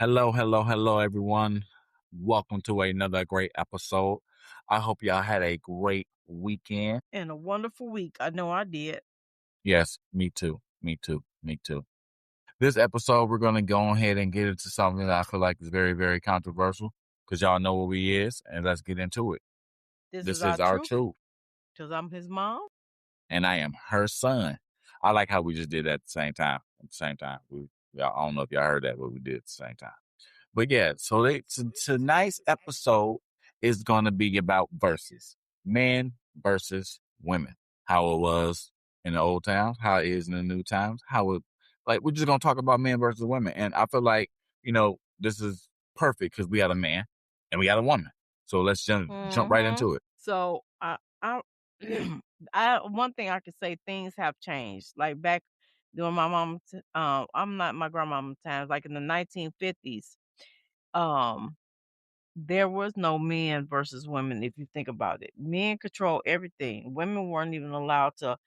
Hello, everyone. Welcome to another great episode. I hope y'all had a great weekend. And a wonderful week. I know I did. Yes, me too. This episode, we're going to go ahead and get into something that I feel like is very, very controversial because y'all know what he is, and let's get into it. This is This our is our truth truth, because I'm his mom. and I am her son. I like how we just did that at the same time. I don't know if y'all heard that, but we did at the same time. But yeah, so tonight's episode is going to be about versus men versus women. How it was in the old times, how it is in the new times, we're just going to talk about men versus women. And I feel like, this is perfect because we got a man and we got a woman. So let's jump right into it. So I one thing I could say, things have changed. Like back during my I'm not my grandmama's times, like in the 1950s, there was no men versus women. If you think about it, men control everything. Women weren't even allowed to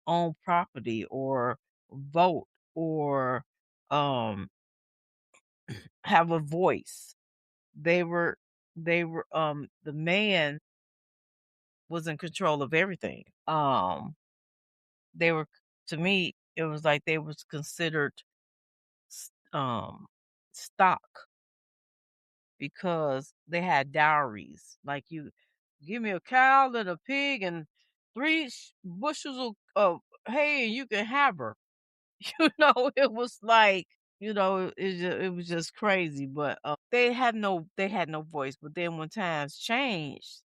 own property or vote or um have a voice. They were the man was in control of everything. They were, to me, it was like they was considered stock because they had dowries. Like, you give me a cow and a pig and three bushels of hay and you can have her. It was like, it was just crazy. But they had no voice. But then when times changed,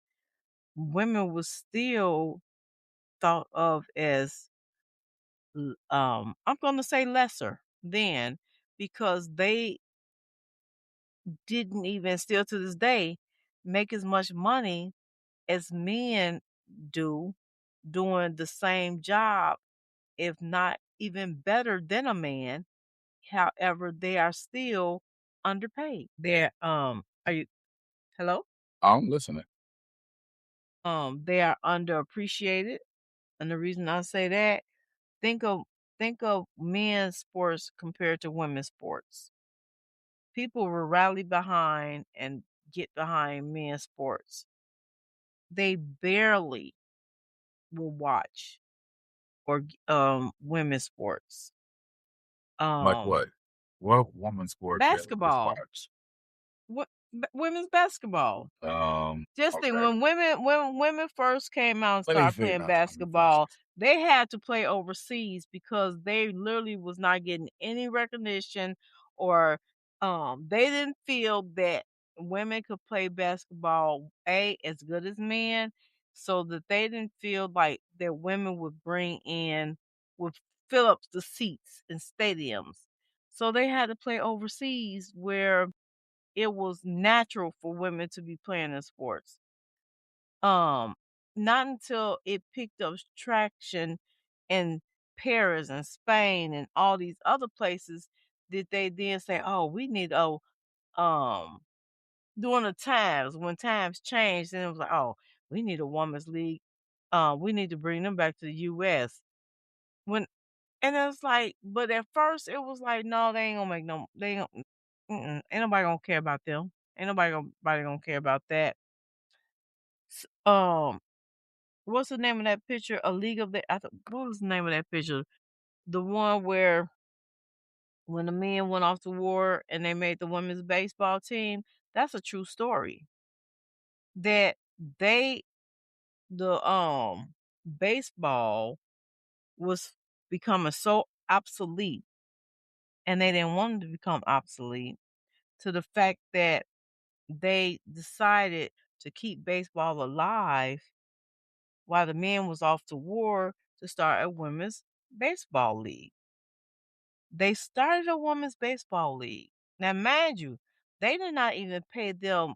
women was still thought of as I'm going to say lesser then, because they didn't even, still to this day, make as much money as men do doing the same job, if not even better than a man. However, they are still underpaid. They're are you hello? I'm listening. They are underappreciated. And the reason I say that, think of men's sports compared to women's sports. People will rally behind and get behind men's sports. They barely will watch or women's sports. Like Um what? What woman sport barely gets Basketball. watched? What women's basketball. Just think, Okay. when women first came out and Let me started figure playing out something basketball, first. they had to play overseas because they literally was not getting any recognition, or they didn't feel that women could play basketball as good as men, so that they didn't feel like that women would fill up the seats in stadiums. So they had to play overseas where it was natural for women to be playing in sports. Um, Not until it picked up traction in Paris and Spain and all these other places did they then say, "Oh, we need um during the times when times changed, and it was like, oh, we need a women's league. We need to bring them back to the US." When And it's like, but at first it was like, no, they ain't gonna make no, they ain't, ain't nobody gonna care about them. Ain't nobody gonna care about that. S What's the name of that picture? A League of the what was the name of that picture? The one where when the men went off to war and they made the women's baseball team, that's a true story. That they the baseball was becoming so obsolete, and they didn't want it to become obsolete, to the fact that they decided to keep baseball alive while the men was off to war, to start a women's baseball league. They started a women's baseball league. Now, mind you, they did not even pay them.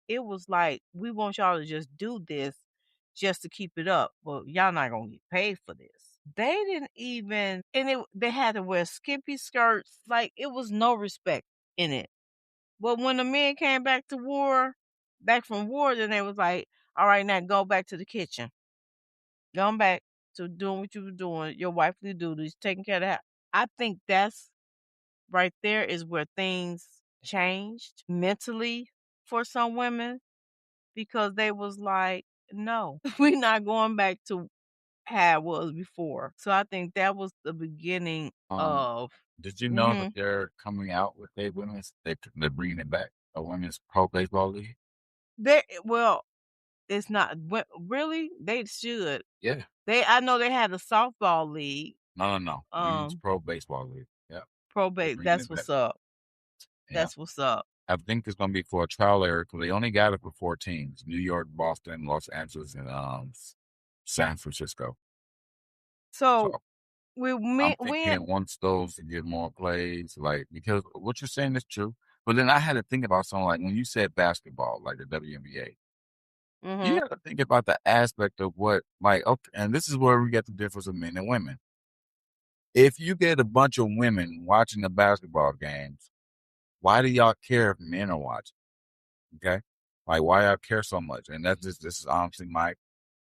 It was like, we want y'all to just do this just to keep it up. Well, y'all not gonna get paid for this. They didn't even, they had to wear skimpy skirts. Like, it was no respect in it. But when the men came back from war, then they was like, all right, now go back to the kitchen. Going back to doing what you were doing, your wifely duties, taking care of that. I think that's right there is where things changed mentally for some women because they was like, no, we're not going back to how it was before. So I think that was the beginning Um, of. did you know that Mhm. they're coming out with a women's? They're bringing it back, a women's pro baseball league. Well, it's not really. They should. Yeah, I know they had a softball league. no, women's Um, pro baseball league. Yeah, they're probate. bringing That's it back. what's up. Yeah, That's what's up. I think it's going to be for a trial area because they only got it for 4 teams: New York, Boston, Los Angeles, and San Francisco. So So we I'm me we thinking once those to get more plays, like because what you're saying is true. But then I had to think about something like when you said basketball, like the WNBA, you Mhm. got to think about the aspect of what, like, okay, and this is where we get the difference of men and women. If you get a bunch of women watching the basketball games, why do y'all care if men are watching? Okay, like why y'all care so much? And that's just this is honestly my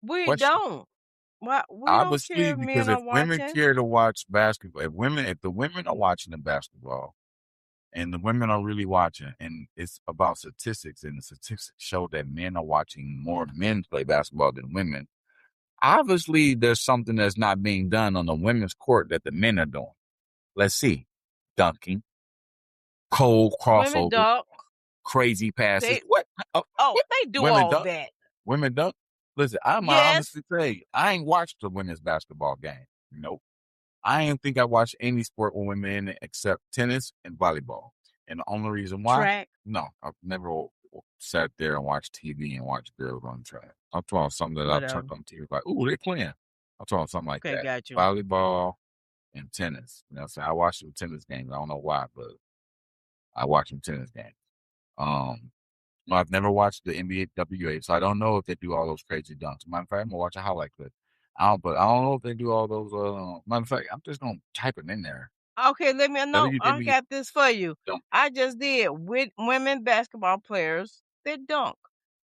We question. don't. Why we don't care Obviously, if because men if are women watching. care to watch basketball, if the women are watching the basketball, and the women are really watching, and it's about statistics, and the statistics show that men are watching more men play basketball than women. Obviously, there's something that's not being done on the women's court that the men are doing. Let's see. Dunking, cold Women crossovers, dunk. crazy passes. They What? oh, What? they do Women all dunk? that. Women dunk? Listen, I'm gonna Yes, honestly say, I ain't watched the women's basketball game. Nope. I ain't think I watched any sport with women in it except tennis and volleyball. And the only reason why? track, No, I've never sat there and watched TV and watched girls on track. I'm talking about something that I turned whatever. on TV like, ooh, they're playing. I'm talking about something like Okay, that. got you. Volleyball and tennis. You know, so I watched some tennis games. I don't know why, but I watched some tennis games. Um, no, I've never watched the NBA WA, so I don't know if they do all those crazy dunks. Matter of fact, I'm gonna watch a highlight clip. But I don't know if they do all those. Matter of fact, I'm just gonna type it in there. Okay, let me know. I WWA got this for you. dunk. I just did with women basketball players that dunk.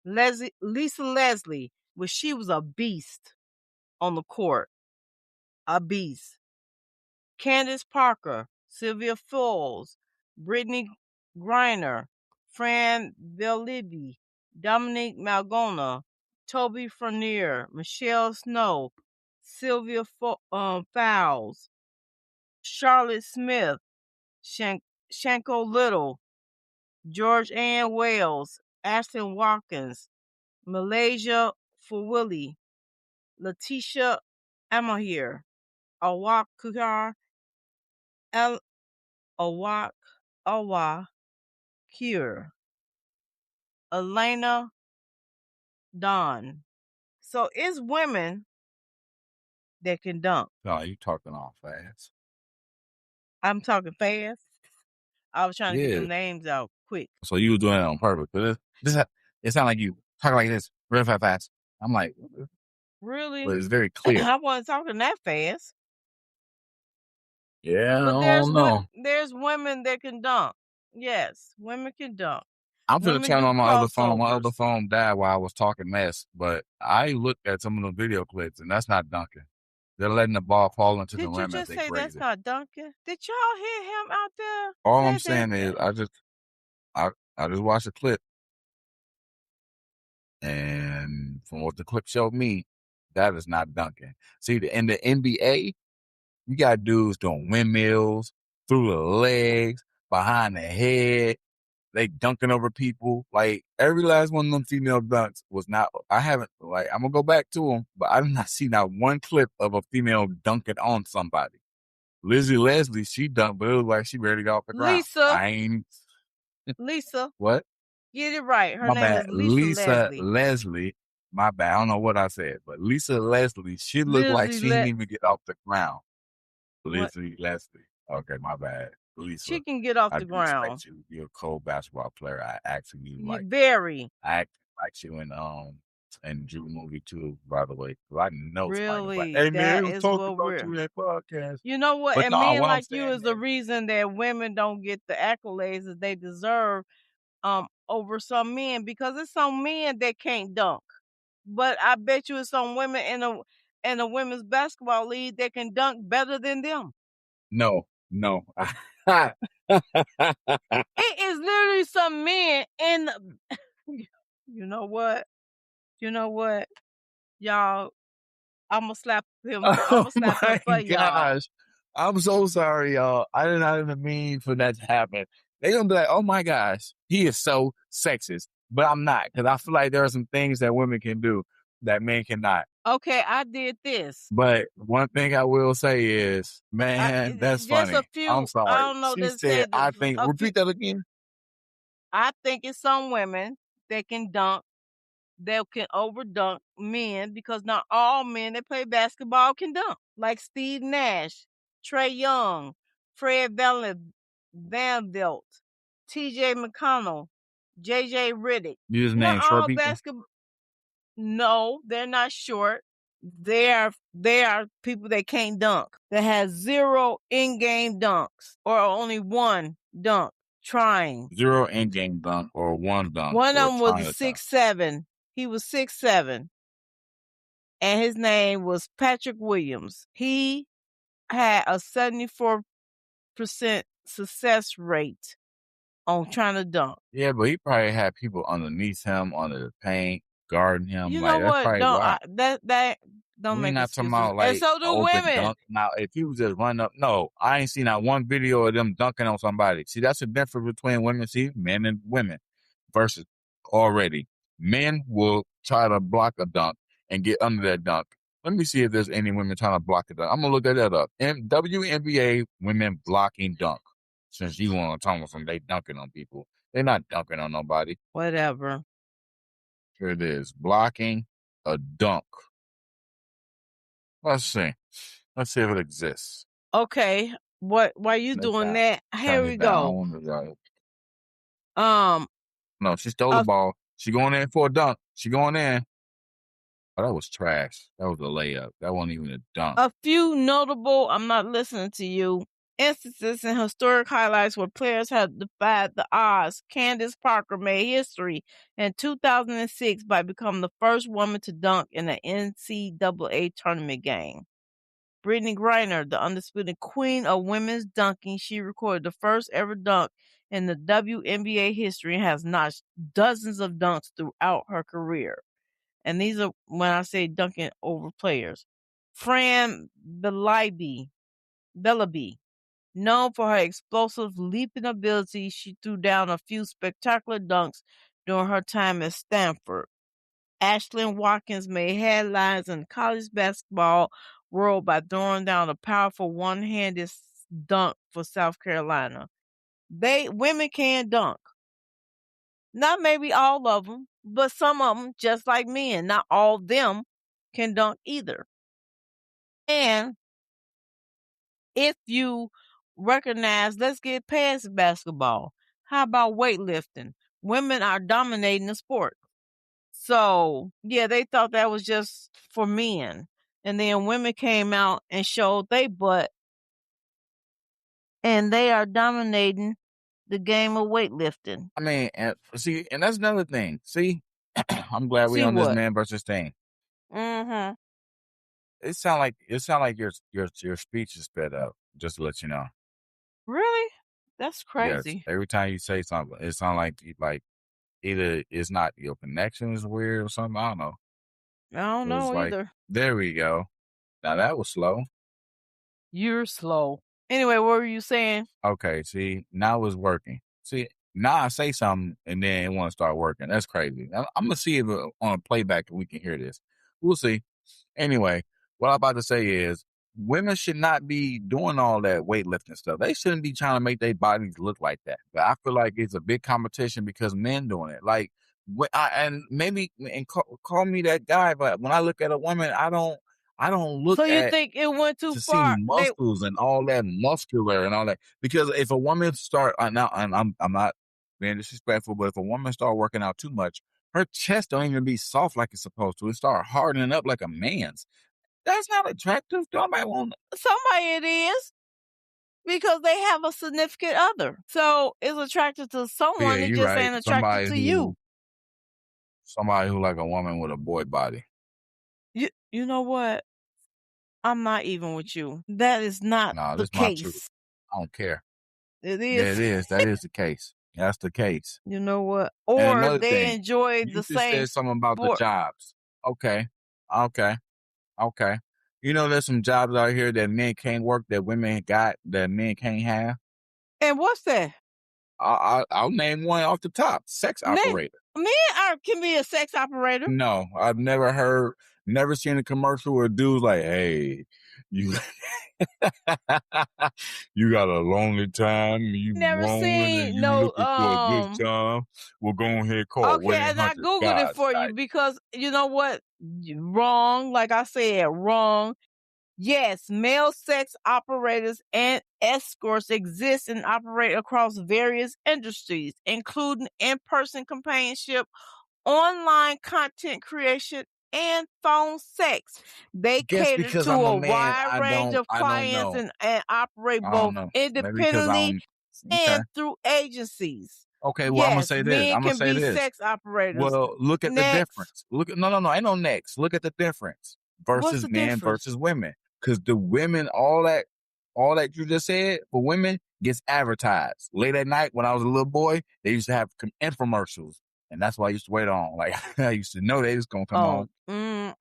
Lisa Leslie, she was a beast on the court, a beast. Candace Parker, Sylvia Fowles, Brittany Griner, Fran Bellibi, Dominique Malgona, Toby Frenier, Michelle Snow, Fowles, Charlotte Smith, Shanko Little, George Ann Wales, Ashton Watkins, Malaysia Fawili, Letitia Amahir, Awak Kukar, El Awak Awa Cure, Elena Don. So it's women that can dunk. No, you talking all fast. I'm talking fast. I was trying to get Yeah. them names out quick. So you were doing it on purpose. But it sound like you talk like this, real fast. I'm like, Really? but it's very clear. I wasn't talking that fast. Yeah, I But don't know. there's women that can dunk. Yes, women can dunk. I'm finna Women turn do on my other phone. My other crossovers. phone died while I was talking mess, but I looked at some of the video clips, and that's not dunking. They're letting the ball fall into the Did you rim as just they say graze that's it. not dunking? Did y'all hear him out there? All I'm Said that, saying is, I, I just watched a clip, and from what the clip showed me, that is not dunking. See, in the NBA, you got dudes doing windmills through the legs, behind the head. They dunking over people. Like every last one of them female dunks was not. I haven't like. I'm gonna go back to them, but I did not see not one clip of a female dunking on somebody. Lizzie Leslie, she dunked, but it was like she barely got off the ground. Lisa, I ain't Lisa, what? get it right. Her My name bad. is Lisa Lisa Leslie. Leslie. My bad. I don't know what I said, but Lisa Leslie, she looked like Lizzie she didn't let even get off the ground. what? Lizzie Leslie. Okay, my bad. She Lisa, can get off I the do ground. respect you. You're a cold basketball player. I actually like. Very, I actually like you in Drew movie too, by the way. 'Cause I know somebody was like, really. "Hey man, That he was is talking what about we're. you in that podcast." You know what? But And no, men what I'm like you saying is the is, reason that women don't get the accolades that they deserve over some men because it's some men that can't dunk. But I bet you it's some women in a women's basketball league that can dunk better than them. no, no. It is literally some men in the you know what? You know what? Y'all, I'ma slap him. Oh I'ma slap him my for y'all. gosh. I'm so sorry, y'all. I did not even mean for that to happen. They gonna be like, oh my gosh, he is so sexist. But I'm not, because I feel like there are some things that women can do that men cannot. Okay, I did this. But one thing I will say is, man, that's Just a funny. I'm few. I sorry. don't know. She They said, said I think, a few. repeat that again. I think it's some women that can dunk. That can overdunk men because not all men that play basketball can dunk. Like Steve Nash, Trey Young, Fred Vanderbilt, T.J. McConnell, J.J. Riddick. You just Not name short all people. basketball. No, they're not short. They are people that can't dunk. That has 0 in-game dunks or only 1 dunk trying. 0 in-game dunk or 1 dunk One of or them was trying a to dunk. 6'7". He was 6'7", and his name was Patrick Williams. He had a 74% success rate on trying to dunk. Yeah, but he probably had people underneath him, under the paint, guarding him. You know Like, that's what? probably why. That don't We make not talking excuses. about And like so do open women. dunk. Now, if he was just running up, no, I ain't seen not one video of them dunking on somebody. See, that's the difference between women. See, men and women versus already. Men will try to block a dunk and get under that dunk. Let me see if there's any women trying to block a dunk. I'm gonna look that up. WNBA women blocking dunk. Since you want to talk about some, they dunking on people. They're not dunking on nobody. Whatever. Here it is, blocking a dunk. Let's see. Let's see if it exists. Okay. What? While you That's doing down. that, here Turn we it down. I go. don't want to go. Um, No, she stole the a ball. She going in for a dunk. She going in. Oh, that was trash. That was a layup. That wasn't even a dunk. A few notable, I'm not listening to you, instances and historic highlights where players have defied the odds. Candace Parker made history in 2006 by becoming the first woman to dunk in an NCAA tournament game. Brittany Griner, the undisputed queen of women's dunking, she recorded the first ever dunk in the WNBA history and has notched dozens of dunks throughout her career. And these are when I say dunking over players. Fran Bellaby, known for her explosive leaping ability, she threw down a few spectacular dunks during her time at Stanford. Ashlyn Watkins made headlines in college basketball world by throwing down a powerful one-handed dunk for South Carolina. Women can dunk. Not maybe all of them, but some of them, just like men, not all of them can dunk either. And if you recognize, let's get past basketball. How about weightlifting? Women are dominating the sport. So, yeah, they thought that was just for men. And then women came out and showed they butt, and they are dominating the game of weightlifting. I mean, and see, and that's another thing. See, I'm glad we See on this what? man versus thing. Mm-hmm. It sound like your speech is sped up. Just to let you know. Really? That's Yes, crazy. every time you say something, it sounds like either it's not your connection is weird or something. I don't know. I don't It was know like, either. there we go. Now that was slow. You're slow. Anyway, what were you saying? Okay, see, now it's working. See, now I say something and then it want to start working. That's crazy. I'm gonna see if on a playback we can hear this. We'll see. Anyway, what I'm about to say is women should not be doing all that weightlifting stuff. They shouldn't be trying to make their bodies look like that. But I feel like it's a big competition because men doing it. Like, and maybe and call me that guy, but when I look at a woman, I don't look So you at think it went too to see far? muscles and all that muscular and all that. Because if a woman start now, and I'm not being disrespectful, but if a woman start working out too much, her chest don't even be soft like it's supposed to. It start hardening up like a man's. That's not attractive. Nobody want. Somebody it is because they have a significant other. So it's attracted to Yeah, someone. It you're just right. ain't attracted Somebody to who you. somebody who like a woman with a boy body. You know what? I'm not even with you. That is not Nah, the this is my truth. case. I don't care. It Yeah, is. it is. That is the case. That's the case. You know what? And Or another they thing, enjoy you the just same said something about the sport. jobs. Okay. Okay. Okay. You know, there's some jobs out here that men can't work that women got that men can't have. And what's that? I'll name one off the top. Sex Men, operator. can be a sex operator. No, I've never seen a commercial where dudes like, hey, you you got a lonely time, you Never rolling and seen you no looking for a good time. Well, go ahead, call Okay, and I 1-800 googled it guys for you type. because you know what? Wrong, like I said, wrong. Yes, male sex operators and escorts exist and operate across various industries, including in-person companionship, online content creation, and phone sex. They Guess cater because to I'm a a man, wide range of I don't clients know. and operate I don't both know. Maybe because I independently don't. Okay. and through agencies. Okay. Well, I'm gonna Yes, say this. men I'm gonna can say be this. sex operators. Well, look at the Next, difference. No. Ain't no next. Look at the difference what's versus the men difference? versus women. Because the women, all that you just said for women gets advertised. Late at night when I was a little boy, they used to have infomercials. And that's why I used to wait on. Like, I used to know they was going to come Oh, on.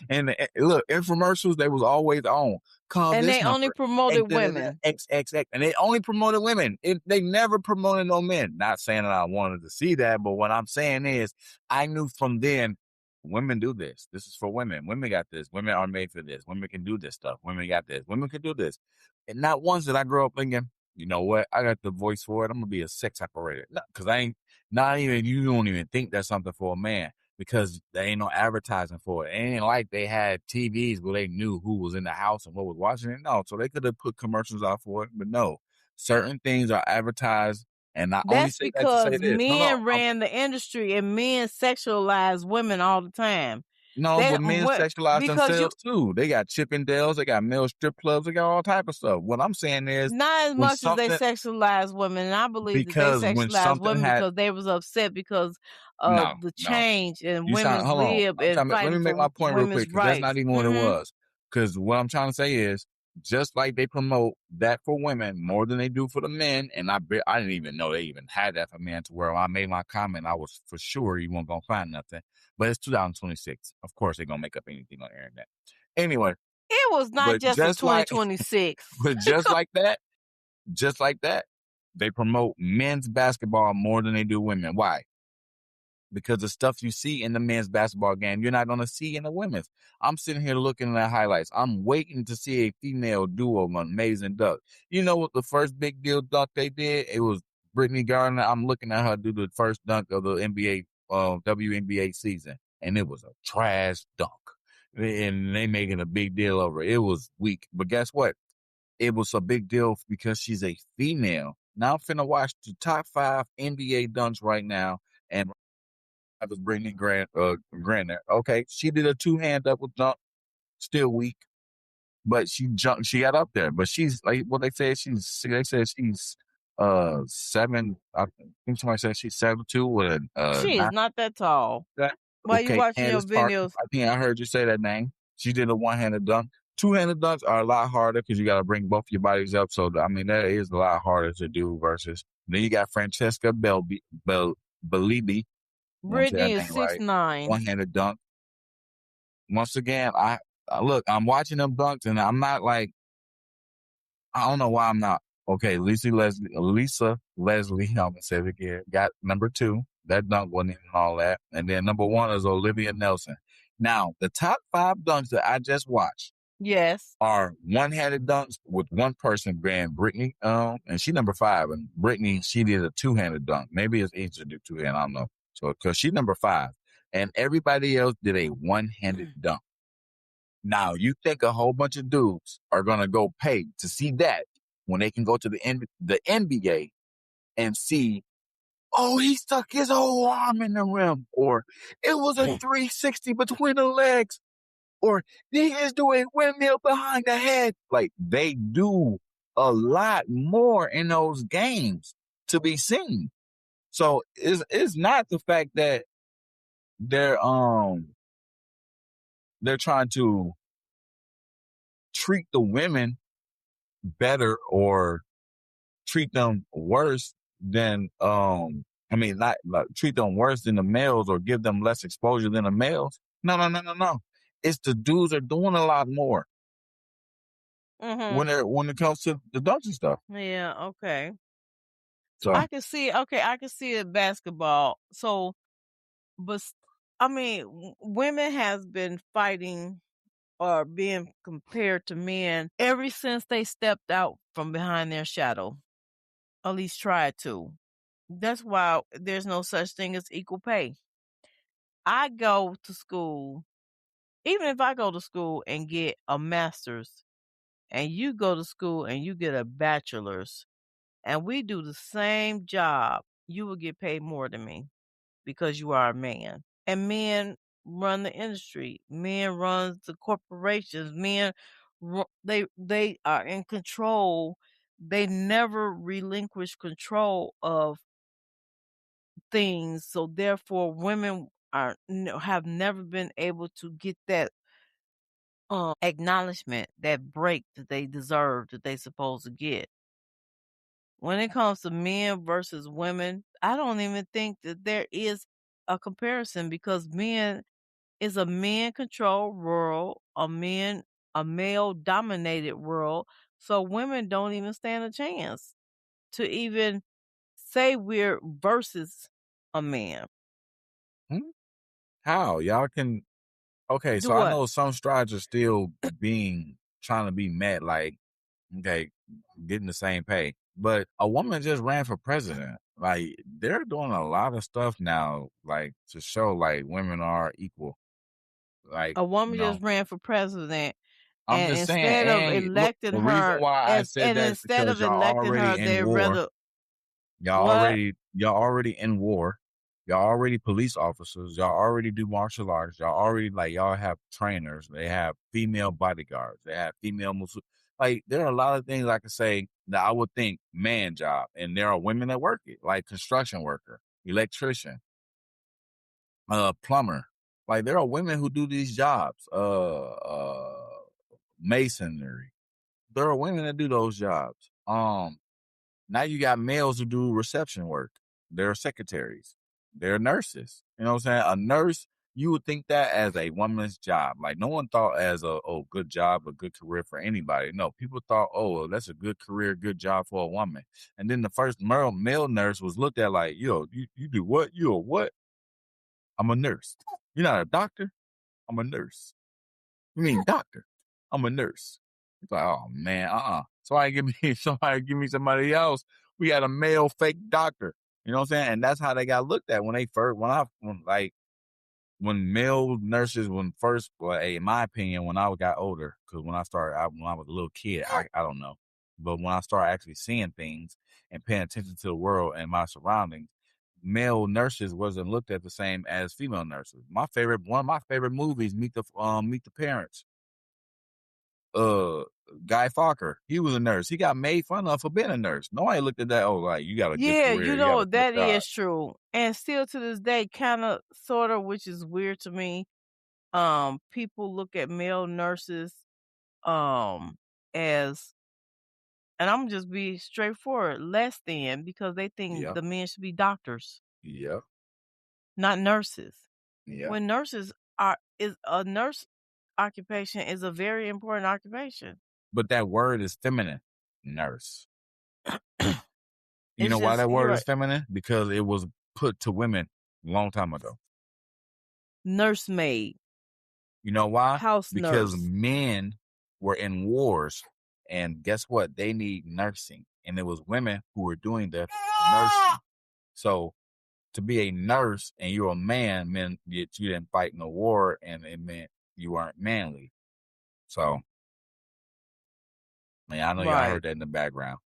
And look, infomercials, they was always on. Call and this they only number. And promoted women. XXX. And they only promoted women. They never promoted no men. Not saying that I wanted to see that, but what I'm saying is I knew from then women do this. This is for women. Women got this. Women are made for this. Women can do this stuff. Women got this. Women can do this. And not once did I grow up thinking, you know what? I got the voice for it. I'm gonna be a sex operator. Because I ain't not even you don't even think that's something for a man because there ain't no advertising for it. It ain't like they had TVs where they knew who was in the house and what was watching it. No, so they could have put commercials out for it, but no. Certain things are advertised, and I only That's say that to say because this. No, men ran the industry and men sexualize women all the time. no, They but men what sexualize because you themselves too. They got Chippendales, they got male strip clubs, they got all type of stuff. What I'm saying is not as when much as they something sexualize women. And I believe that they because when sexualize something women had because they was upset because of no, the no. change in You sound women's hold on. lib and Let me fighting make my for point real quick women's because that's not rights. even what it Hmm. was. Because what I'm trying to say is just like they promote that for women more than they do for the men, and I didn't even know they even had that for men to where when I made my comment, I was for sure you weren't gonna find nothing. But it's 2026. Of course they're gonna make up anything on the internet. Anyway, It was not but just a just like 2026. but just like that, they promote men's basketball more than they do women. Why? Because the stuff you see in the men's basketball game, you're not going to see in the women's. I'm sitting here looking at highlights. I'm waiting to see a female duo of amazing dunk. You know what the first big deal dunk they did? It was Brittany Garner. I'm looking at her do the first dunk of the NBA, WNBA season, and it was a trash dunk. And they making a big deal over it. It was weak. But guess what? It was a big deal because she's a female. Now I'm finna watch the top 5 NBA dunks right now, and I was Brittany Grant there. Okay, she did a 2-hand double jump, still weak, but she jumped. She got up there, but she's like what they said. They said she's 7. I think somebody said she's 7'2" with a She is 9. not that tall. That While you okay? watching your Candace Parker. videos, I think I heard you say that name. She did a 1-handed dunk. 2-handed dunks are a lot harder because you got to bring both your bodies up. So I mean that is a lot harder to do versus. Then you got Francesca Bellibi. I want to say Brittany that is name six right. nine. 1-handed dunk. Once again, I look, I'm watching them dunks and I'm not like, I don't know why I'm not. Okay, Lisa Leslie, I'm going to say it again, got number 2. That dunk wasn't even all that. And then number 1 is Olivia Nelson. Now, the top 5 dunks that I just watched Yes. are 1-handed dunks with one person being Brittany, and she number 5. And Brittany, she did a 2-handed dunk. Maybe it's easier to do 2-handed, I don't know. So, because she number 5. And everybody else did a 1-handed dunk. Now, you think a whole bunch of dudes are going to go pay to see that when they can go to the NBA and see, oh, he stuck his whole arm in the rim, or it was a 360 between the legs, or he is doing windmill behind the head. Like, they do a lot more in those games to be seen. So it's not the fact that they're they're trying to treat the women better or treat them worse than not treat them worse than the males or give them less exposure than the males. No. It's the dudes are doing a lot more Mhm. when it comes to the dungeon stuff. Yeah, okay. So I can see it basketball. So, but I mean, women has been fighting or being compared to men ever since they stepped out from behind their shadow. At least tried to. That's why there's no such thing as equal pay. I go to school, even if I go to school and get a master's, and you go to school and you get a bachelor's, and we do the same job, you will get paid more than me because you are a man. And men run the industry. Men runs the corporations. Men they are in control. They never relinquish control of things. So therefore women have never been able to get that acknowledgement, that break that they deserve, that they supposed to get. When it comes to men versus women, I don't even think that there is a comparison because men is a man controlled world, a male dominated world. So women don't even stand a chance to even say we're versus a man. hmm? How y'all can? Okay, Do so I what? know some strides are still being trying to be met, like okay, getting the same pay. But a woman just ran for president. Like they're doing a lot of stuff now, like to show like women are equal. Like A you woman know, just ran for president, I'm and just saying. instead of And look, electing the reason her why I as said and that is instead because of electing her, they rather what? Y'all already in war. Y'all already police officers. Y'all already do martial arts. Y'all already like y'all have trainers. They have female bodyguards. They have female like there are a lot of things I could say that I would think man job, and there are women that work it, like construction worker, electrician, plumber. Like there are women who do these jobs. Masonry. There are women that do those jobs. Now you got males who do reception work. They're secretaries. They're nurses. You know what I'm saying? A nurse, you would think that as a woman's job. Like no one thought as a good job, a good career for anybody. No, people thought, oh, well, that's a good career, good job for a woman. And then the first male nurse was looked at like, you do what? You a what? I'm a nurse. You're not a doctor? I'm a nurse. You mean doctor? I'm a nurse. It's like, oh man, somebody give me somebody else. We had a male fake doctor. You know what I'm saying? And that's how they got looked at when they first when male nurses well, in my opinion, when I got older, because when I was a little kid, I don't know. But when I started actually seeing things and paying attention to the world and my surroundings, male nurses wasn't looked at the same as female nurses. One of my favorite movies, Meet the Parents. uh Guy Fokker, he was a nurse. He got made fun of for being a nurse. Nobody looked at that. Oh, like you got a good Yeah, career, you you got a know, good that job. is true. And still to this day, kinda sorta, which is weird to me, people look at male nurses um as, and I'm just be straightforward, less than, because they think Yeah, the men should be doctors, yeah, not nurses. yeah. When nurses are is a nurse occupation is a very important occupation. But that word is feminine, nurse. You It's know why just that you're word is right. feminine? Because it was put to women a long time ago. Nursemaid, You know why? house Because nurse. men were in wars, and guess what? They need nursing, and it was women who were doing the nursing. So to be a nurse and you're a man meant that you didn't fight in the war, and it meant you weren't manly. So, man, I know y'all Right. heard that in the background.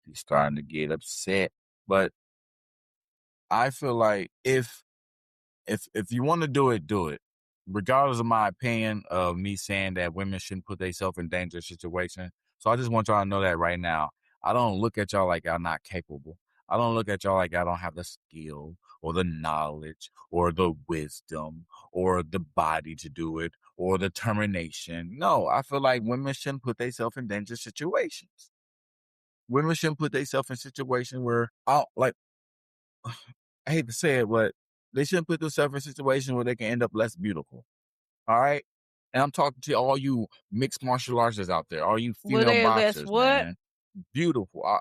He's starting to get upset, but I feel like if you want to do it, do it. Regardless of my opinion of me saying that women shouldn't put themselves in dangerous situation. So I just want y'all to know that right now. I don't look at y'all like y'all not capable. I don't look at y'all like I don't have the skill or the knowledge or the wisdom or the body to do it or the determination. No, I feel like women shouldn't put themselves in dangerous situations. Women shouldn't put themselves in situations where, like, I hate to say it, but they shouldn't put themselves in situations where they can end up less beautiful. All right. And I'm talking to all you mixed martial artists out there, all you Were female they less boxers, what? man. Beautiful.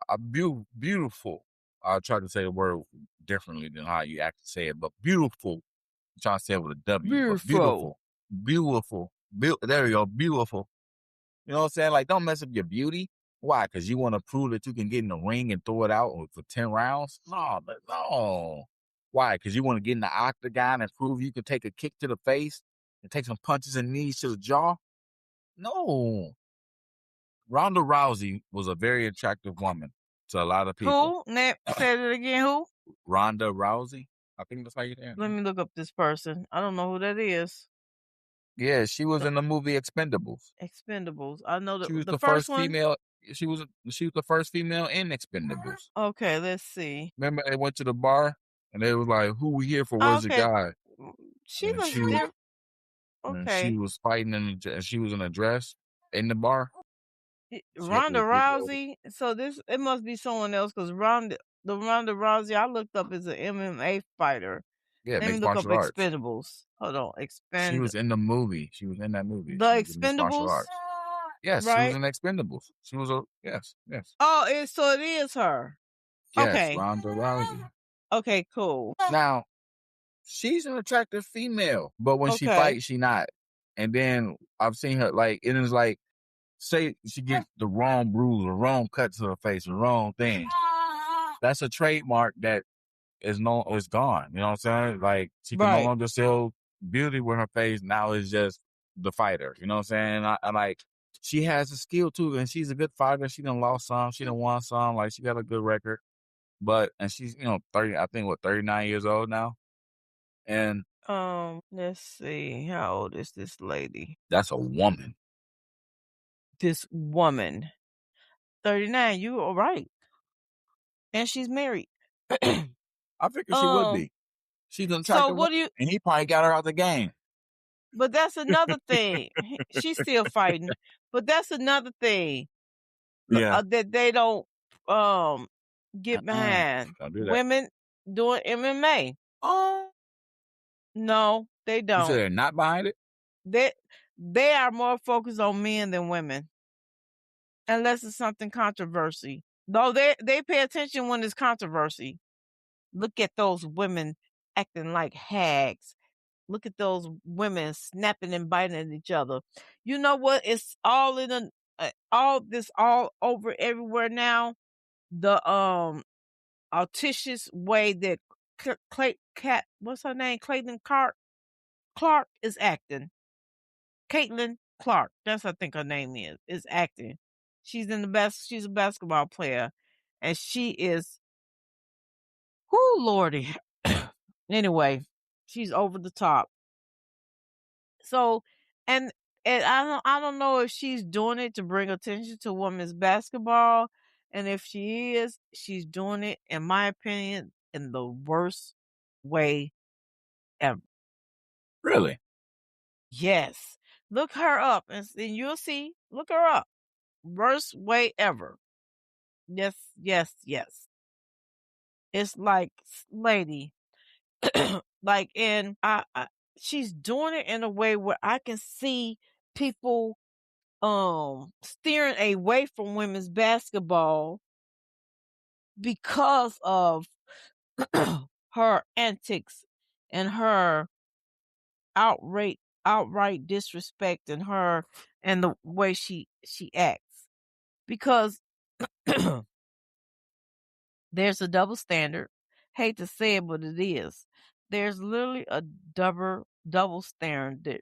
Beautiful. I try to say the word differently than how you actually say it, but beautiful. I'm trying to say it with a W, but Beautiful. beautiful. Beautiful. There you go. Beautiful. You know what I'm saying? Like, don't mess up your beauty. Why? Because you want to prove that you can get in the ring and throw it out for 10 rounds? No. Why? Because you want to get in the octagon and prove you can take a kick to the face and take some punches and knees to the jaw? No. Ronda Rousey was a very attractive woman to a lot of people. Who? Said it again. Who? Ronda Rousey? I think that's how you say it. Let me look up this person. I don't know who that is. Yeah, she was in the movie Expendables. Expendables. I know She was the the first first one. female. She was the first female in Expendables. Okay, let's see. Remember, they went to the bar and they was like, "Who we here for? Where's the Okay, guy?" she And looks she different. and she Okay, was fighting and she was in a dress in the bar. She had Ronda this big old. Rousey. So it must be someone else because Ronda Rousey I looked up as an MMA fighter. Yeah, Let me mixed look up martial arts. Expendables. Hold on, She was in the movie. She was in that movie. the She was in mixed martial Expendables, arts. Yes, she was right? in Expendables. She was a yes. Oh, so it is her. Yes, Okay, Ronda Rousey. okay, cool. Now, she's an attractive female, but when she Okay, fights, she not. And then I've seen her like it is like say she get the wrong bruise or wrong cut to her face, the wrong thing. That's a trademark that is gone. You know what I'm saying? Like she can no right. longer sell beauty with her face. Now it's just the fighter. You know what I'm saying? I like she has a skill too, and she's a good fighter. She done lost some, she done won some. Like she got a good record. But and she's 30. I think 39 years old now, and Let's see. How old is this lady? that's a woman. This woman, 39. You are right, and she's married. I figured she would um. be. She's an So attractive woman, what do you? and he probably got her out the game. But that's another thing. She's still fighting. But that's another thing Yeah. that they don't get behind. Don't do that. Women doing MMA. Oh, No, they you said don't. they're not behind it. They they are more focused on men than women, unless it's something controversy. Though they pay attention when it's controversy. Look at those women acting like hags. Look at those women snapping and biting at each other. You know what? It's all in all over everywhere now. The auticious way that what's her name? Clayton Clark is acting. Caitlin Clark, that's I think her name is acting. She's she's a basketball player, and she is whoo lordy. Anyway, she's over the top. So, and I don't know if she's doing it to bring attention to women's basketball, and if she is, she's doing it, in my opinion, in the worst way ever. Really? Yes, look her up, and you'll see. Look her up. Worst way ever. Yes, yes, yes. It's like, lady, like, and she's doing it in a way where I can see people steering away from women's basketball because of her antics and her outright disrespect and her and the way she acts, because there's a double standard. Hate to say it, but it is. There's literally a double standard,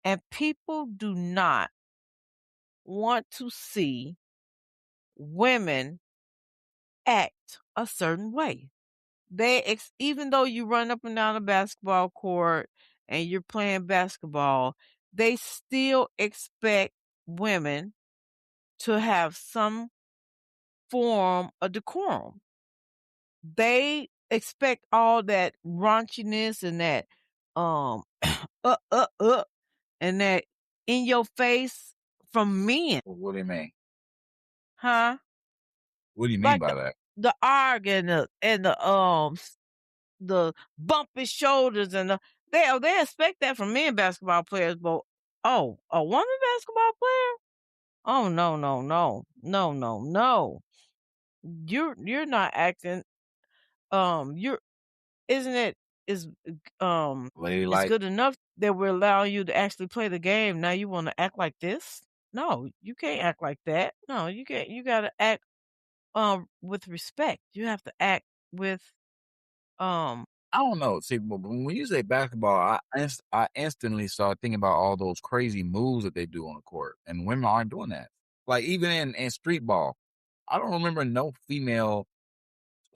and people do not want to see women act a certain way. Even though you run up and down a basketball court and you're playing basketball, they still expect women to have some form of decorum. they expect all that raunchiness and that um and that in your face from men, What do you mean? huh? What do you mean Like by that? the arg and the bumpy shoulders and they expect that from men basketball players, but oh, a woman basketball player? Oh no, no, no. No, no, no. You're not acting you're isn't it is it's Ladylike. good enough that we're allowing you to actually play the game. Now you want to act like this? No, you can't act like that. No, you can't. You got to act with respect. You have to act with um I don't know. See, but when you say basketball, I instantly start thinking about all those crazy moves that they do on the court, and women aren't doing that. Like even in street ball, I don't remember no female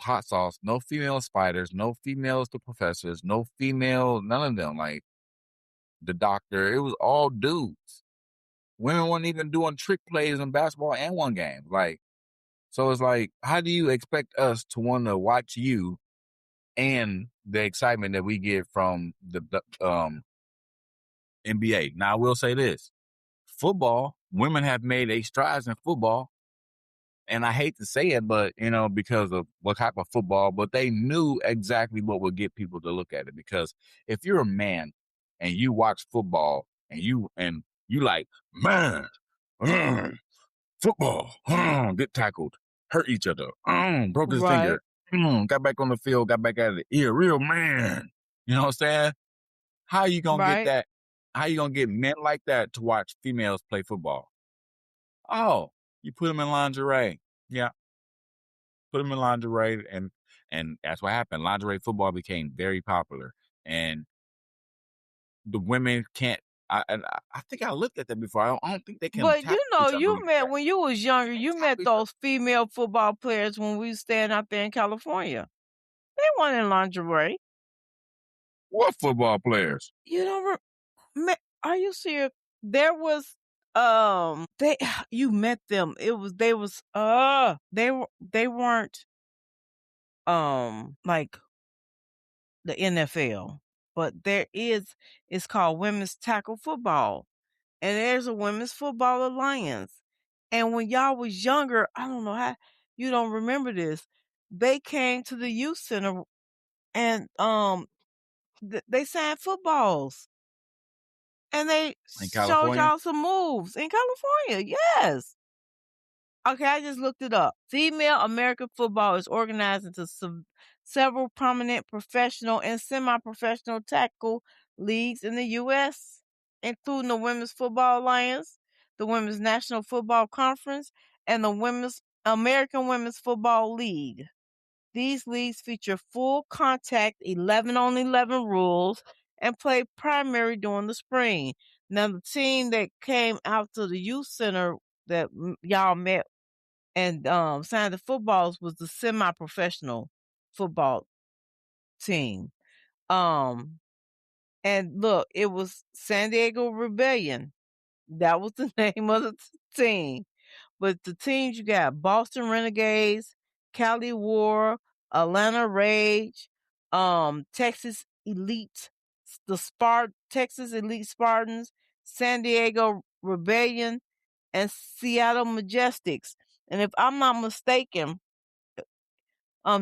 hot sauce, no female spiders, no females the professors, no female none of them. Like the doctor, it was all dudes. Women weren't even doing trick plays in basketball and one game. Like so, it's like, how do you expect us to want to watch you and the excitement that we get from the NBA? Now, I will say this: football, women have made a strides in football, and I hate to say it, but because of what type of football, but they knew exactly what would get people to look at it. Because if you're a man and you watch football and you like, man, football, get tackled, hurt each other, broke his right, finger, got back on the field, got back at it. Yeah, real man. You know what I'm saying? How you gonna get right. that? How you gonna get men like that to watch females play football? Oh, you put them in lingerie. Yeah, put them in lingerie, and that's what happened. Lingerie football became very popular, and the women can't. I think I looked at that before. I don't think they can But tackle each other you like met that. when you was younger. They can't You met tackle each other. those female football players when we was staying out there in California. They weren't in lingerie. What football players? You don't. Are you serious? There was they you met them. It was they weren't like the NFL, but it's called women's tackle football, and there's a women's football alliance. And when y'all was younger, I don't know how you don't remember this. They came to the youth center and they signed footballs and they In showed California? y'all some moves in California. Yes. Okay, I just looked it up. Female American football is organized into several prominent professional and semi-professional tackle leagues in the U.S., including the Women's Football Alliance, the Women's National Football Conference, and the Women's American Women's Football League. These leagues feature full contact 11 on 11 rules and play primary during the spring. Now, the team that came out to the youth center that y'all met and signed the footballs was the semi-professional football team. Um, and look, it was San Diego Rebellion. That was the name of the team. But the teams you got Boston Renegades, Cali War, Atlanta Rage, Texas Elite, Texas Elite Spartans, San Diego Rebellion, and Seattle Majestics. And if I'm not mistaken,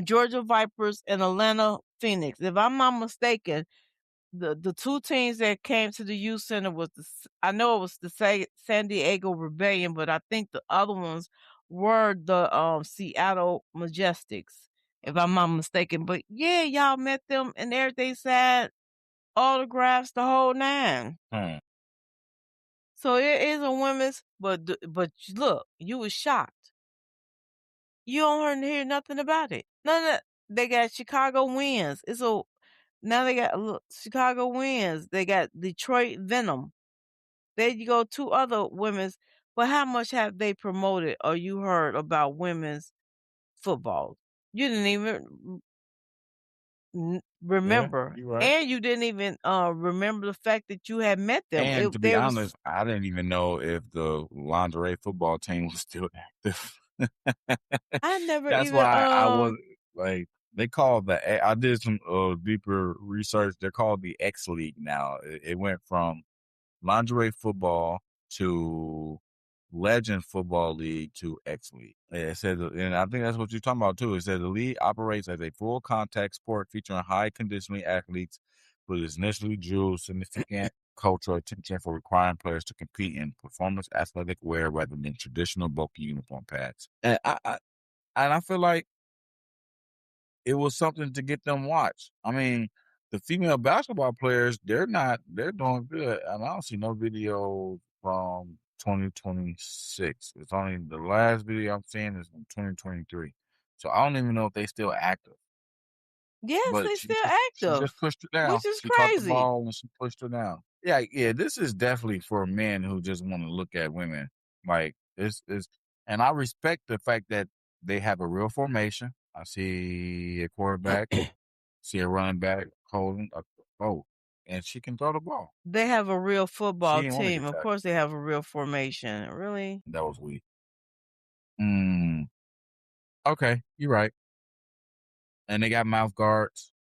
Georgia Vipers and Atlanta Phoenix. If I'm not mistaken, the two teams that came to the youth center was I know it was the San Diego Rebellion, but I think the other ones were the Seattle Majestics, if I'm not mistaken. But yeah, y'all met them and everything, sad autographs, the whole nine. Hmm. So it is a women's, but look, you was shocked. You don't hear nothing about it. None of they got Chicago wins. Now they got look, Chicago wins. They got Detroit Venom. There you go, two other women's. But how much have they promoted or you heard about women's football? You didn't even Yeah, remember, you're right. and you didn't even remember the fact that you had met them. And to be There was honest, I didn't even know if the lingerie football team was still active. I never That's even why I was like, They call I did some deeper research. They're called the X League now. It went from lingerie football to Legend Football League to X League. It says, and I think that's what you're talking about too. It says the league operates as a full contact sport featuring high conditioning athletes, but is initially drew significant cultural attention for requiring players to compete in performance athletic wear rather than traditional bulky uniform pads. And I feel like it was something to get them watched. I mean, the female basketball players, they're doing good. I don't see no video from 2026. It's only the last video I'm seeing is from 2023. So I don't even know if they still active. Yes, But they she still just active, pushed her down. which is She caught the crazy. ball and she pushed her down. Yeah, this is definitely for men who just want to look at women. Like this is, and I respect the fact that they have a real formation. I see a quarterback, see a running back holding a and she can throw the ball. They have a real She football didn't want to team. get Of tackled. course, they have a real formation. Really? That was weak. Mm, okay, you're right. And they got mouth guards.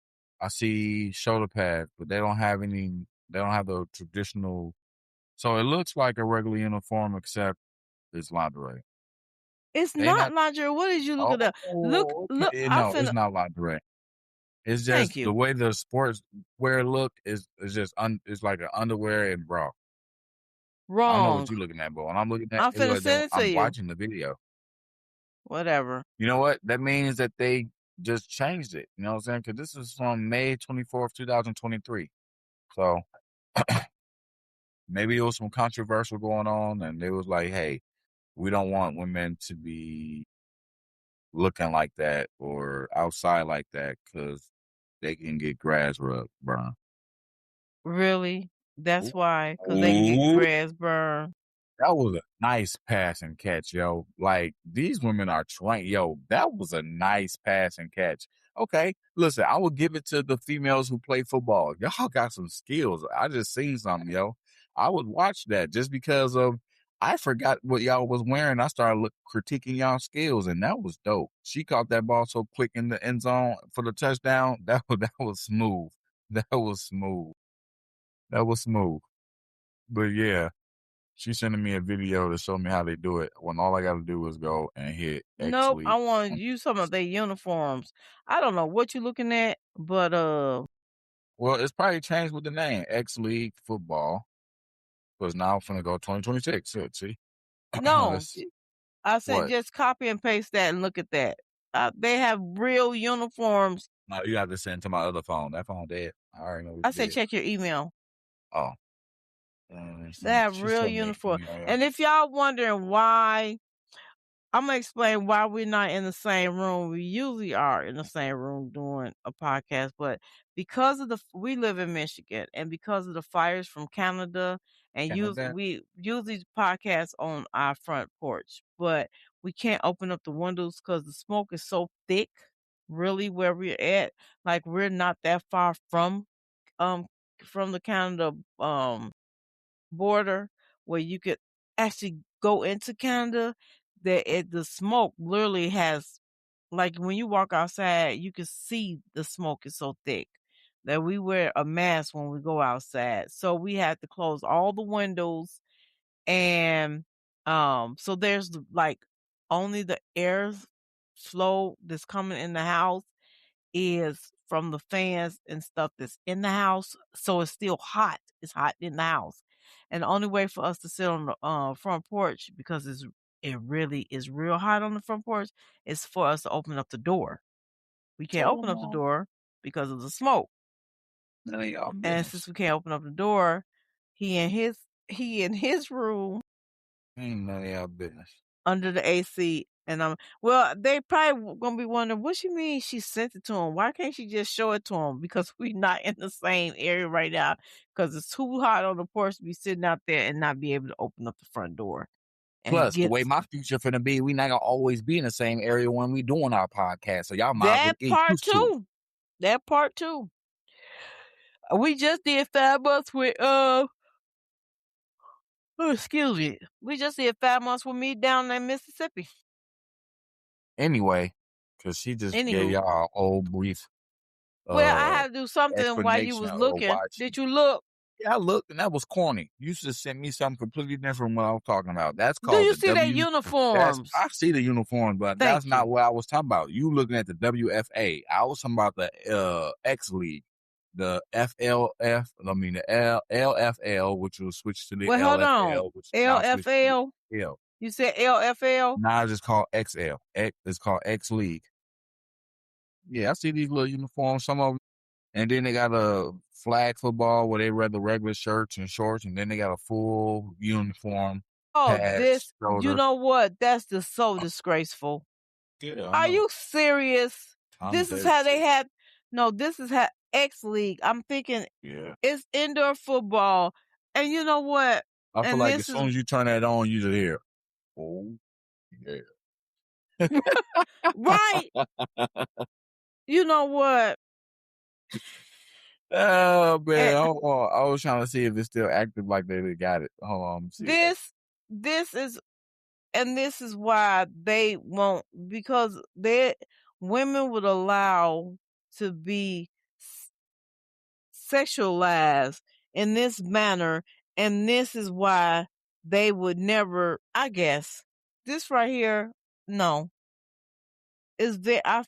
I see shoulder pads, but they don't have any. They don't have the traditional. So it looks like a regular uniform, except it's lingerie. It's They not not. lingerie. What did you look at? That? Look, Oh, look. okay. I No, it's finna. not lingerie. It's just Thank the you. way the sports wear look is just it's like an underwear and bra. I don't know what Wrong. you're looking at, but when I'm looking at I'm it, finna send it to I'm you. watching the video. Whatever. You know what? That means that they just changed it. You know what I'm saying? Because this is from May 24th, 2023. So maybe it was some controversial going on, and they was like, "Hey, we don't want women to be looking like that or outside like that because they can get grass rubbed, bro." Really? That's why? Because they can get Ooh, grass burn. that was a nice pass and catch, yo. Like these women are trained, yo. That was a nice pass and catch. Okay, listen, I will give it to the females who play football. Y'all got some skills. I just seen something, yo. I would watch that just because of I forgot what y'all was wearing. I started critiquing y'all skills, and that was dope. She caught that ball so quick in the end zone for the touchdown. That was smooth. That was smooth. That was smooth. But yeah. She's sending me a video to show me how they do it when all I got to do is go and hit X Nope. I League. want to use some of their uniforms. I don't know what you're looking at, but Well, it's probably changed with the name X League Football because now I'm finna go 2026. See, no. let's I said what? just copy and paste that and look at that. They have real uniforms. No, you have to send to my other phone. That phone dead. I already know what I you said did. check your email. Oh, They have she real told me. uniform. And if y'all wondering why, I'm gonna explain why we're not in the same room. We usually are in the same room doing a podcast, but because of we live in Michigan, and because of the fires from Canada, and Canada. we use these podcasts on our front porch, but we can't open up the windows because the smoke is so thick. Really, where we're at, like we're not that far um from the Canada border where you could actually go into Canada, the smoke literally has, like when you walk outside, you can see the smoke is so thick that we wear a mask when we go outside. So we had to close all the windows, and so there's like only the air flow that's coming in the house is from the fans and stuff that's in the house. So it's still hot. It's hot in the house. And the only way for us to sit on the front porch, because it really is real hot on the front porch, is for us to open up the door. We can't open up the Oh, door because of the smoke. none of y'all And since business. we can't open up the door, he in his room Ain't none of y'all business. under the AC. And well, they probably gonna be wondering what she means she sent it to him. Why can't she just show it to him? Because we not in the same area right now. Because it's too hot on the porch to be sitting out there and not be able to open up the front door and Plus, the get way my future finna be, we not gonna always be in the same area when we doing our podcast. So y'all might as well that get part used to it. too. That part too. We just did 5 months with oh, excuse me. We just did 5 months with me down in Mississippi. Anyway, Because she just gave Anywho, y'all a whole brief well, I uh had to do something while you explanation was of looking. why Did she. you look? Yeah, I looked and that was corny. You should send me something completely different from what I was talking about. That's Do called you the see their W. That's uniforms? I see the uniform, but that's Thank not you. what I was talking about. You looking at the WFA. I was talking about the X League, the FLF. I mean the LFL, which will switch to the Well, hold on. LFL, which now switched to LFL? the L. You said LFL? Now it's just called XL. It's called X League. Yeah, I see these little uniforms. Some of them. And then they got a flag football where they wear the regular shirts and shorts, and then they got a full uniform, Oh, pads, you shoulder. know what? That's just so disgraceful. Yeah, I Are know. you serious? I'm This is dead how they serious. had, no, this is how X League. I'm thinking Yeah. it's indoor football. And you know what? I feel And like as this soon is as you turn that on, you just hear, oh, yeah. right. You know what? Oh, And man. Hold on. I was trying to see if it's still active like they got it. Hold on. Let me see. this is, and this is why they won't, because they women would allow to be sexualized in this manner, and this is why they would never, I guess this right here, no, is there, I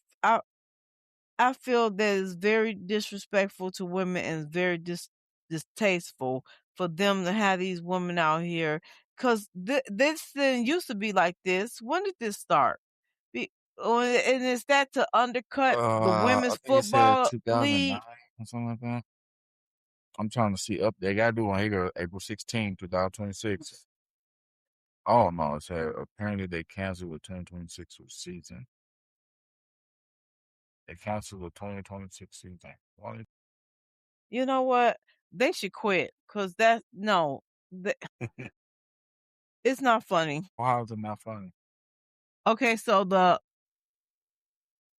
feel that is very disrespectful to women and very distasteful for them to have these women out here, because this didn't used to be like this. When did this start? And is that to undercut the I women's think it said football 2009 league? or something like that. I'm trying to see up. They got to do one here April 16, 2026. Oh no, it said apparently they canceled the 2026 season. They canceled the 2026 season. Why? You know what? They should quit, because that, no, th- it's not funny. Why is it not funny? Okay, so the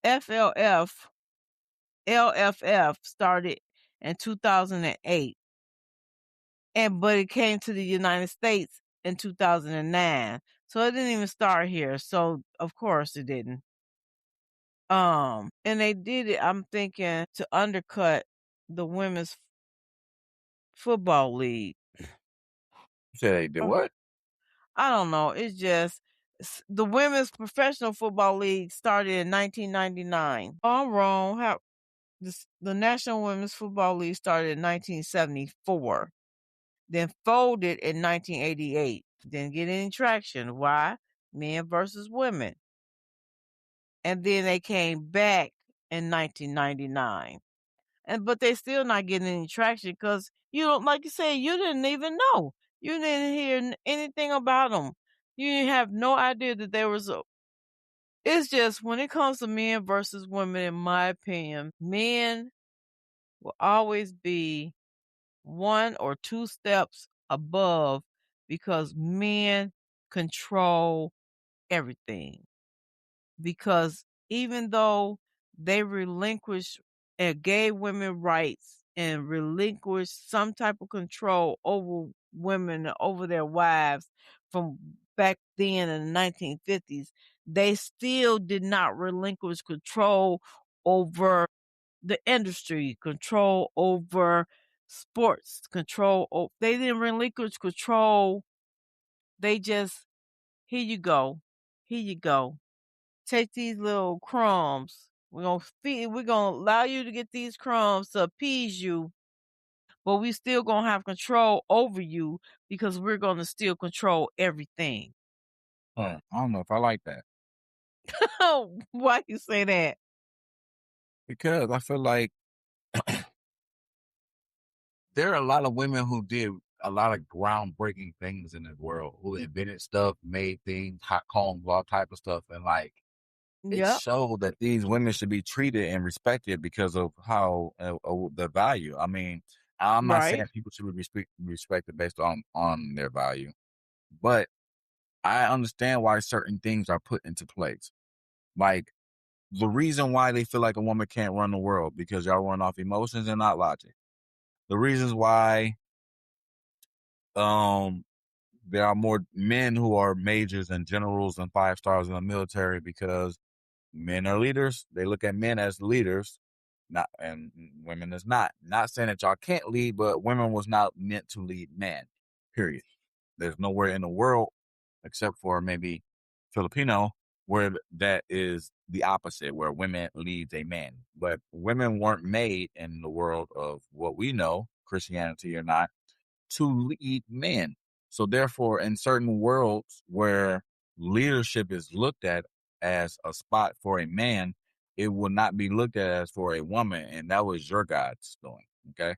FLF, LFF started in 2008, but it came to the United States in 2009. So it didn't even start here. So of course it didn't. And they did it, I'm thinking, to undercut the women's football league. You said they did what? I don't know. It's just the women's professional football league started in 1999. Oh, I'm wrong. How the National Women's Football League started in 1974, then folded in 1988. Didn't get any traction. Why? Men versus women. And then they came back in 1999. But they still not getting any traction, because you don't, like you said, you didn't even know. You didn't hear anything about them. You have no idea that there was a. It's just when it comes to men versus women, in my opinion, men will always be one or two steps above, because men control everything. Because even though they relinquish and gave women rights and relinquished some type of control over women, over their wives from back then in the 1950s, they still did not relinquish control over the industry, control over sports, they didn't relinquish control. They just, here you go. Here you go. Take these little crumbs. We're gonna allow you to get these crumbs to appease you, but we still gonna have control over you, because we're gonna still control everything. I don't know if I like that Why you say that? because I feel like there are a lot of women who did a lot of groundbreaking things in the world, who invented stuff, made things, hot combs, all type of stuff, and like it Yep. showed that these women should be treated and respected because of how the value. I mean, I'm not saying Right. people should be respected based on their value, but I understand why certain things are put into place. Like the reason why they feel like a woman can't run the world because y'all run off emotions and not logic. The reasons why um there are more men who are majors and generals and five stars in the military because men are leaders. They look at men as leaders, not and women as not. Not saying that y'all can't lead, but women was not meant to lead men. Period. There's nowhere in the world, except for maybe Filipino, where that is the opposite, where women leads a man. But women weren't made in the world of what we know, Christianity or not, to lead men. So therefore, in certain worlds where leadership is looked at as a spot for a man, it will not be looked at as for a woman. And that was your God's doing. Okay.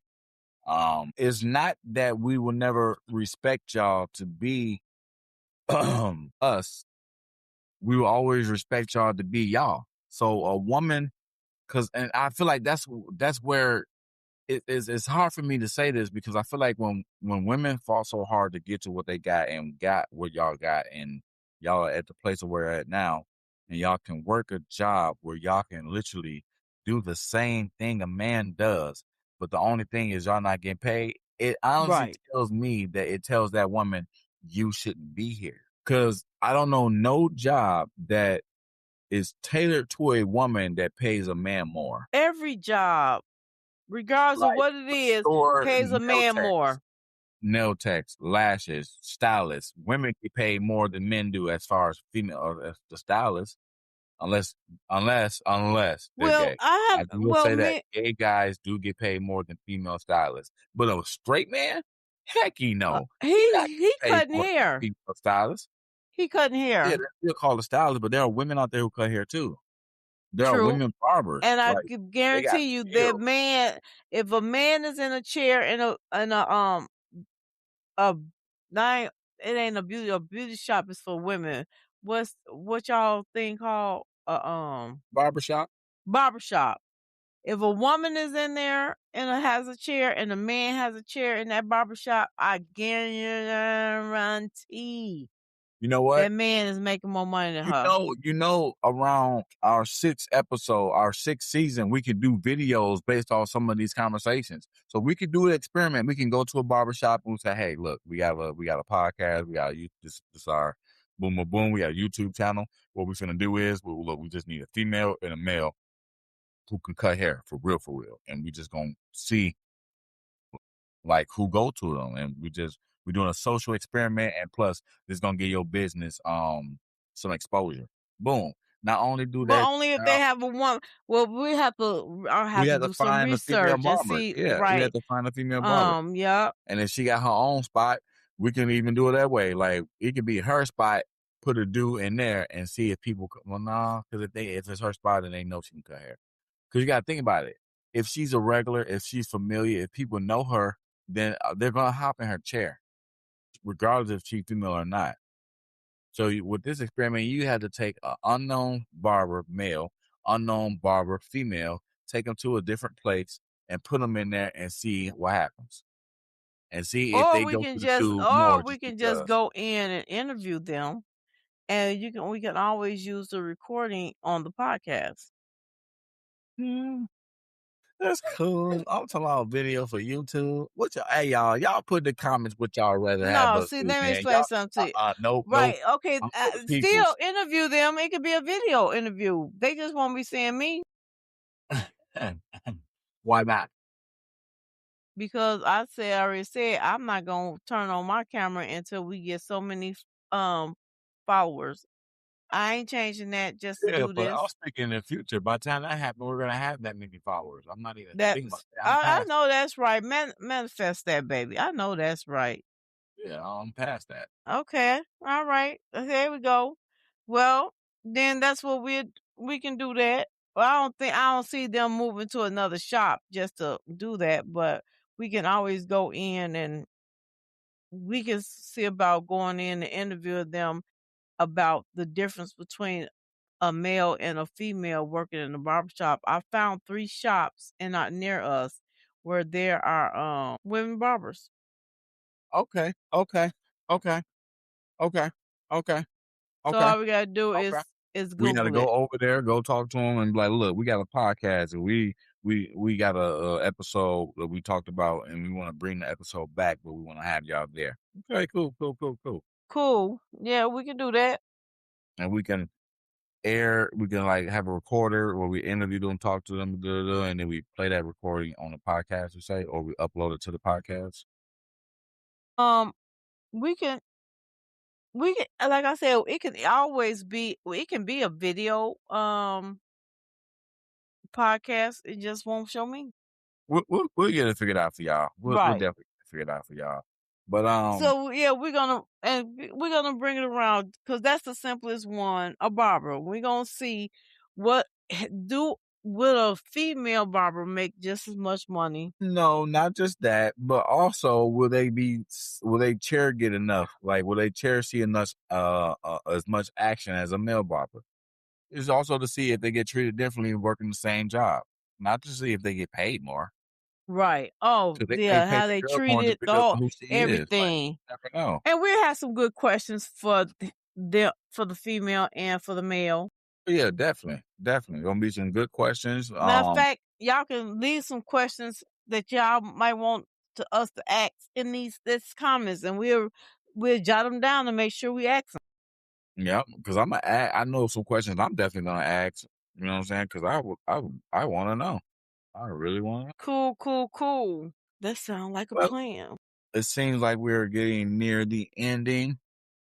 It's not that we will never respect y'all to be us. We will always respect y'all to be y'all. So a woman, and I feel like that's where it's hard for me to say this, because I feel like when women fought so hard to get to what they got and got what y'all got, and y'all are at the place where we're at now, and y'all can work a job where y'all can literally do the same thing a man does, but the only thing is y'all not getting paid. It honestly Right. tells me that it tells that woman you shouldn't be here, because I don't know no job that is tailored to a woman that pays a man more. Every job, regardless of Like what it a is, store, pays a man more. nail techs, lashes, stylists. Women get paid more than men do as far as female or as the stylists, unless they're Well, gay. I will well, say that men, gay guys do get paid more than female stylists, but a straight man, heck, no, he not he getting paid cutting more than a hair. female stylist. He cutting Yeah, hair. they're still called a stylist, but there are women out there who cut hair too. There are True. women barbers, And I like can they got guarantee you that skills. man, if a man is in a chair in a nine, it ain't a beauty shop is for women. What y'all think called Barbershop. barber shop. If a woman is in there and has a chair and a man has a chair in that barber shop, I guarantee You know what? that man is making more money than You her. know, around our our sixth season, we could do videos based on some of these conversations. So we could do an experiment. We can go to a barbershop and say, "Hey, look, we got a podcast. We got this our boom boom boom. We got a YouTube channel. What we're gonna do is, we just need a female and a male who can cut hair for real, and we just gonna see like who go to them, and we're doing a social experiment, and plus this gonna give your business some exposure. Boom. Not only do But that, only if they have a woman. Well, I'll we have to had to do some find a female research and barber. see. Yeah, we had Right. to find a female barber, Yeah. and if she got her own spot, we can even do it that way. Like it could be her spot. Put a dude in there and see if people. Well, nah, because if it's her spot, then they know she can cut hair. Because you got to think about it. If she's a regular, if she's familiar, if people know her, then they're gonna hop in her chair, regardless if she's female or not. So with this experiment, you had to take an unknown barber male, unknown barber female, take them to a different place and put them in there and see what happens, and see if they go to the dude Or more we just can just because. go in and interview them, and we can always use the recording on the podcast. Hmm, that's cool. I'm talking about video for YouTube. Hey y'all put in the comments what y'all rather have No, us see, do, let me man. explain Y'all, something to you. nope. Right. Okay. I'm for the Still peoples. interview them. It could be a video interview. They just won't be seeing me Why not? because I already said I'm not gonna turn on my camera until we get so many um followers. I ain't changing that just to Yeah, do but I this. was thinking in the future. By the time that happens, we're gonna have that many followers. I'm not even thinking about That's that. I'm I past. know that's right. Manifest that, baby. I know that's right. Yeah, I'm past that. Okay. All right. There we go. Well, then that's what we can do that. Well, I don't see them moving to another shop just to do that, but we can always go in and we can see about going in and interview them about the difference between a male and a female working in the barbershop. I found 3 shops in near us where there are women barbers. Okay, okay, okay, okay, okay, So okay, all we gotta do okay. is We got to Google go it. over there, go talk to them, and be like, look, we got a podcast, and we got a episode that we talked about, and we want to bring the episode back, but we want to have y'all there. Okay, cool. Cool. Yeah, we can do that. And we can. air. We can like have a recorder where we interview them, talk to them, and then we play that recording on the podcast, we say, or we upload it to the podcast. Um, we can like I said, it can always be it can be a video podcast. It just won't show me. We'll get it figured out for y'all. We'll Right. definitely get it figured out for y'all. But So yeah, we're gonna bring it around because that's the simplest one. A barber. We're gonna see what do will a female barber make just as much money? no, not just that, but also will they chair get enough? Like will they chair see enough as much action as a male barber? It's also to see if they get treated differently working the same job, not to see if they get paid more. Right. Oh Because they may yeah, pay how the they girl more treated just because oh of who she is. Like, everything. you never know. And we'll have some good questions for the female and for the male. But yeah, definitely, definitely gonna be some good questions. Matter of fact, y'all can leave some questions that y'all might want to us to ask in this comments, and we'll jot them down to make sure we ask them. Yeah, because I know some questions I'm definitely gonna ask. You know what I'm saying? Because I want to know. I really want to. Cool, cool, cool. That sounds like a Well, plan. it seems like we're getting near the ending,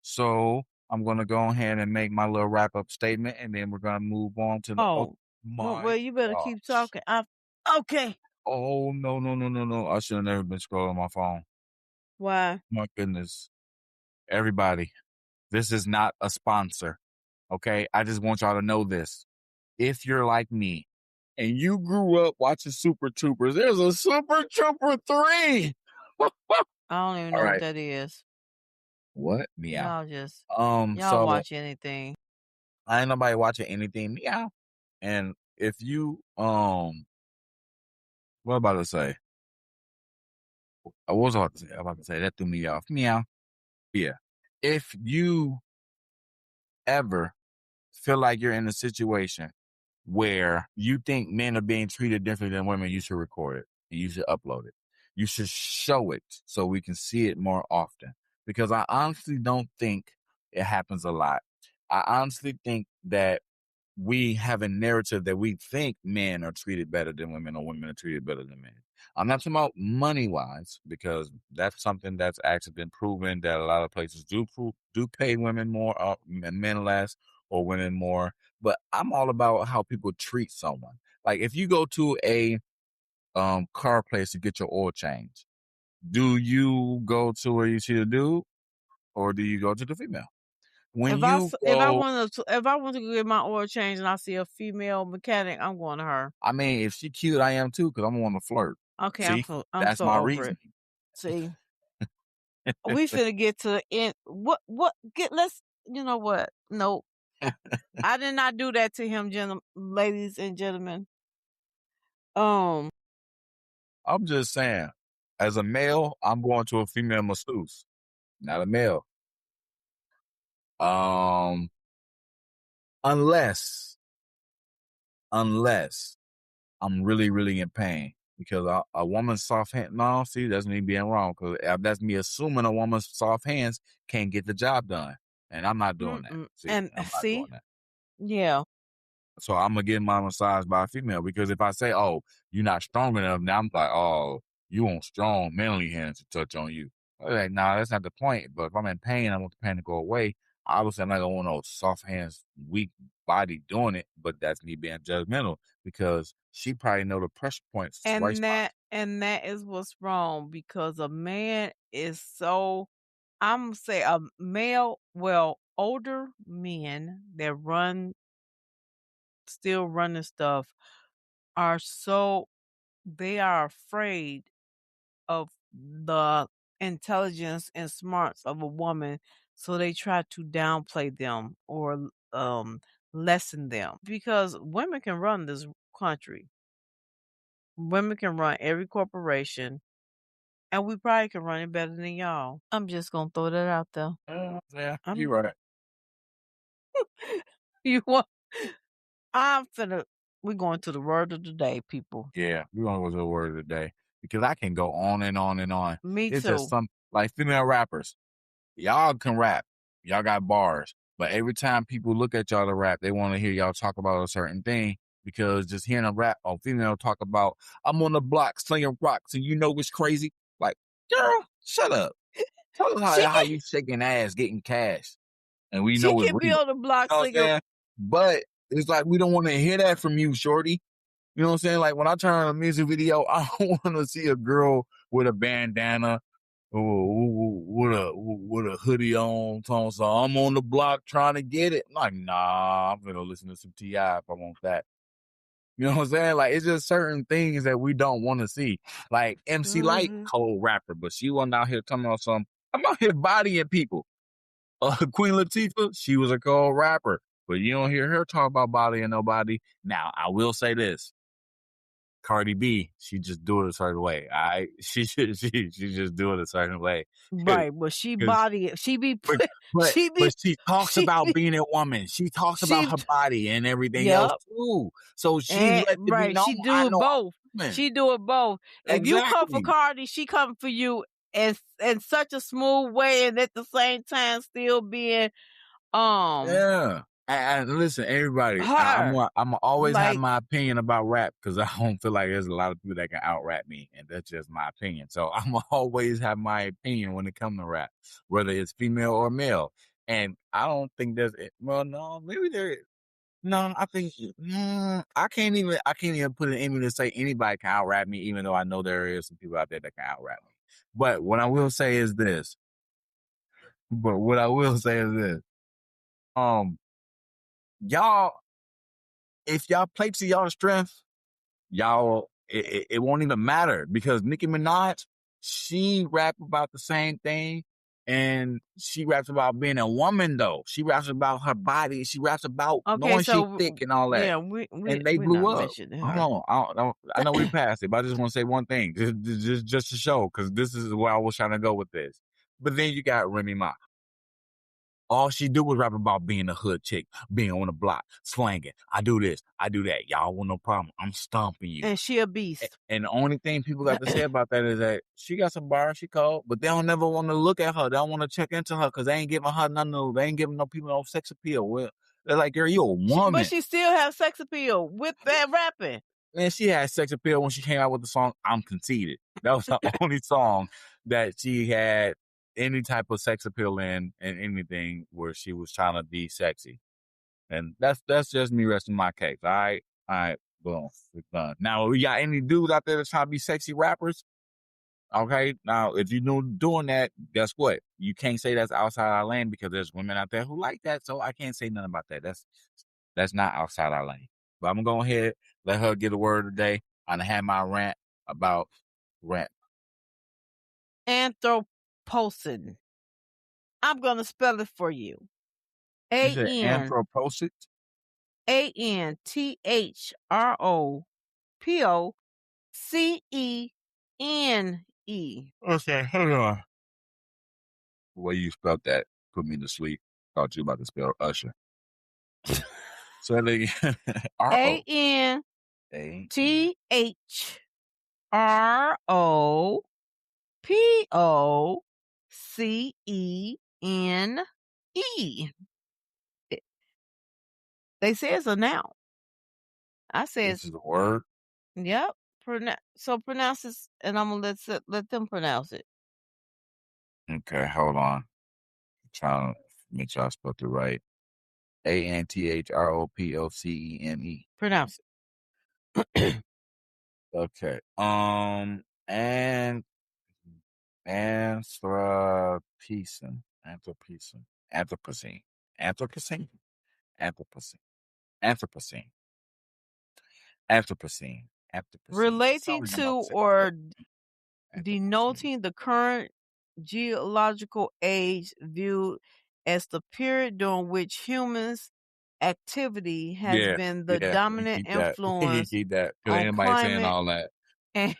so I'm gonna go ahead and make my little wrap up statement, and then we're gonna move on to the. Oh Oh, well, my you better keep gosh! talking. Okay. Oh no no no no no! I should have never been scrolling my phone. Why? My goodness, everybody, this is not a sponsor. Okay, I just want y'all to know this. If you're like me and you grew up watching Super Troopers, there's a Super Trooper 3. I don't even All know what right. that is. What? Meow. Y'all So watch anything. I ain't nobody watching anything. Meow. And if you what about to say? I was about to say, that threw me off. Meow. Yeah. If you ever feel like you're in a situation where you think men are being treated differently than women, you should record it and you should upload it. You should show it so we can see it more often. Because I honestly don't think it happens a lot. I honestly think that we have a narrative that we think men are treated better than women or women are treated better than men. I'm not talking about money wise, because that's something that's actually been proven that a lot of places do pay women more and men less, or women more. But I'm all about how people treat someone. Like if you go to a car place to get your oil change, do you go to where you see the dude or do you go to the female? When you go, If I want to go get my oil change and I see a female mechanic, I'm going to her. I mean, if she cute, I am too, because I'm want to flirt. Okay, See, I'm that's so my over it. reasoning. See, we finna get to the end. Let's, you know what? No, I did not do that to him, ladies and gentlemen. Um, I'm just saying, as a male, I'm going to a female masseuse, not a male. Um, unless I'm really, really in pain, because a woman's soft hand. No, see, that's me being wrong. Because that's me assuming a woman's soft hands can't get the job done, and I'm not doing that. See, and I'm not see, doing that. yeah, So I'm gonna get my massage by a female, because if I say, "Oh, you're not strong enough," now I'm like, "Oh, you want strong, manly hands to touch on you." I'm like, nah, that's not the point. But if I'm in pain, I want the pain to go away. Obviously, I'm not gonna want no soft hands, weak body doing it. But that's me being judgmental, because she probably know the pressure points right spots. and that is what's wrong because a man is so. I'm gonna say a male, well, older men that still running stuff are so they are afraid of the intelligence and smarts of a woman, so they try to downplay them or lessen them because women can run this country. Women can run every corporation, and we probably can run it better than y'all. I'm just gonna throw that out there. Yeah, you're I'm right. you want I'm finna we're going to the word of the day, people. Yeah, we're gonna go to the word of the day, because I can go on and on and on. Me It's just too. some like female rappers. Y'all can rap. Y'all got bars. But every time people look at y'all to rap, they want to hear y'all talk about a certain thing, because just hearing a rap or female talk about, I'm on the block slinging rocks and you know it's crazy. Like, girl, shut up. Tell us She how can you shaking ass, getting cash, and we she know it's can be real. on the block You know what I'm singing. saying? But it's like, we don't want to hear that from you, shorty. You know what I'm saying? Like, when I turn on a music video, I don't want to see a girl with a bandana with a hoodie on, talking, so I'm on the block trying to get it. I'm like, nah, I'm gonna listen to some T.I. if I want that. You know what I'm saying? Like, it's just certain things that we don't want to see. Like MC Light, Mhm. cold rapper, but she wasn't out here talking about some. I'm out here bodying people. Queen Latifah, she was a cold rapper, but you don't hear her talk about bodying nobody. Now, I will say this: Cardi B, she just do it a certain way. She just do it a certain way. Right, but she Because body it. She be but but she but be she talks she about be being a woman. She talks about she her body and everything else yep. too. So she And lets it be right, known, she I do it know both. I'm a woman. She do it both. If you come for Exactly. Cardi, she come for you in such a smooth way, and at the same time still being Yeah. And listen, everybody, her. I'm always have Like, my opinion about rap, because I don't feel like there's a lot of people that can out rap me, and that's just my opinion. So I'm always have my opinion when it comes to rap, whether it's female or male. And I don't think there's, well, no, maybe there is. No, I think I can't even put it in me to say anybody can out rap me, even though I know there is some people out there that can out rap me. But what I will say is this. But what I will say is this. Y'all, if y'all play to y'all strength, y'all, it won't even matter, because Nicki Minaj, she rap about the same thing, and she raps about being a woman though. She raps about her body. She raps about okay, knowing she so thick and all that. yeah, we we And they we're blew not up. mentioning her. Hold on, I know we passed it, but I just want to say one thing, just to show, because this is where I was trying to go with this. But then you got Remy Ma. All she do was rap about being a hood chick, being on the block, slanging. I do this, I do that. Y'all want no problem. I'm stomping you. And she a beast. And the only thing people got to say about that is that she got some bars, she cold, but they don't never want to look at her. They don't want to check into her, because they ain't giving her they ain't giving no people no sex appeal. Well, they're like, girl, you a But woman. she still has sex appeal with that rapping. Man, she had sex appeal when she came out with the song I'm Conceited. That was the only song that she had any type of sex appeal in, and anything where she was trying to be sexy. And that's just me resting my case. All right, boom, it's done. Now, we got any dudes out there that's trying to be sexy rappers? Okay, now if you know doing that, guess what? You can't say that's outside our lane, because there's women out there who like that. So I can't say nothing about that. That's not outside our lane. But I'm gonna go ahead, let her get a word today. I'm gonna have my rant about rant. Anthropocene. I'm gonna spell it for you. You A said N anthroposis? ANTHROPOCENE. Okay, hold on. The way you spelled that put me to sleep. Thought you about to spell Usher. So they A R-O. N A. T H R O P O C E N E. They say it's a noun. I This says, is a word. yep. So pronounce this, and I'm gonna let them pronounce it. Okay, hold on. I'm trying to make sure I spelled it right. ANTHROPOCENE. Pronounce it. Okay. And Anthropocene. Anthropocene. Anthropocene. Anthropocene. Anthropocene. Anthropocene. Anthropocene. Anthropocene. That's all Relating we got to about to say about that. or Anthropocene. denoting the current geological age viewed as the period during which humans activity has Yeah, been the yeah. We can dominant keep that. We can influence keep that. Because on ain't nobody saying climate all that. and,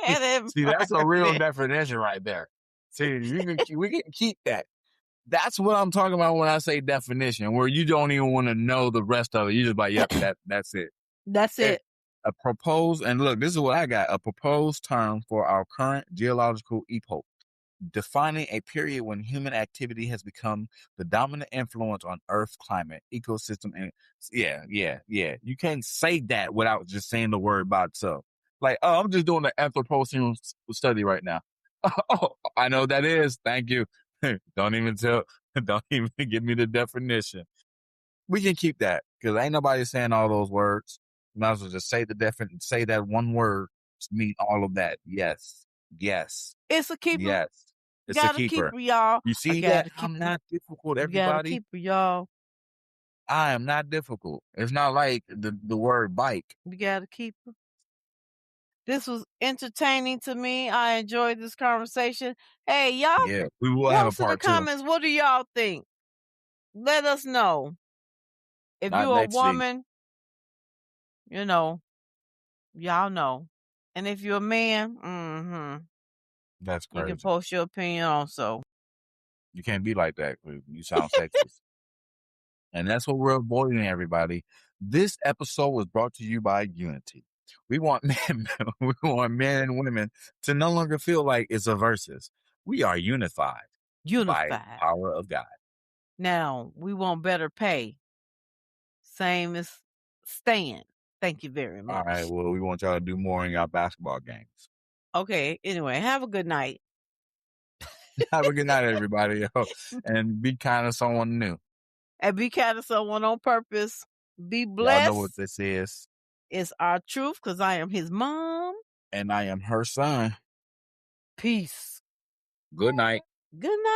and See, that's a real environment. definition right there. See, we can keep that. That's what I'm talking about when I say definition, where you don't even want to know the rest of it. You just like, yep, that's it. That's it. A proposed, and look, this is what I got: a proposed term for our current geological epoch. defining a period when human activity has become the dominant influence on Earth climate, ecosystem, and yeah. You can't say that without just saying the word by itself. Like, oh, I'm just doing an Anthropocene study right now. Oh, I know what that is. Thank you. Don't even give me the definition. We can keep that because ain't nobody saying all those words. You might as well just say say that one word to mean all of that. Yes. It's a keeper. Yes. It's a Got a keeper. keeper, y'all. You I see got that? a I'm keeper. not difficult, You got a everybody. keeper, y'all. I am not difficult. It's not like the word bike. You got a keeper. This was entertaining to me. I enjoyed this conversation. Hey, y'all, Yeah, we will have a post in the part two. comments, what do y'all think? Let us know. If Not you're a next week. woman, you know, y'all know. And if you're a man, That's you can crazy. post your opinion also. You can't be like that. You sound sexist. And that's what we're avoiding, everybody. This episode was brought to you by Unity. We want we want men and women to no longer feel like it's a versus. We are unified by the Unified. power of God. Now, we want better pay. Same as Stan. Thank you very All right. much. Well, we want y'all to do more in your basketball games. Okay, anyway, have a good night. Have a good night, everybody. And be kind to someone new. And be kind to someone on purpose. Be Y'all know what blessed. this is. It's our truth because I am his mom. And I am her son. Peace. Good night. Good night.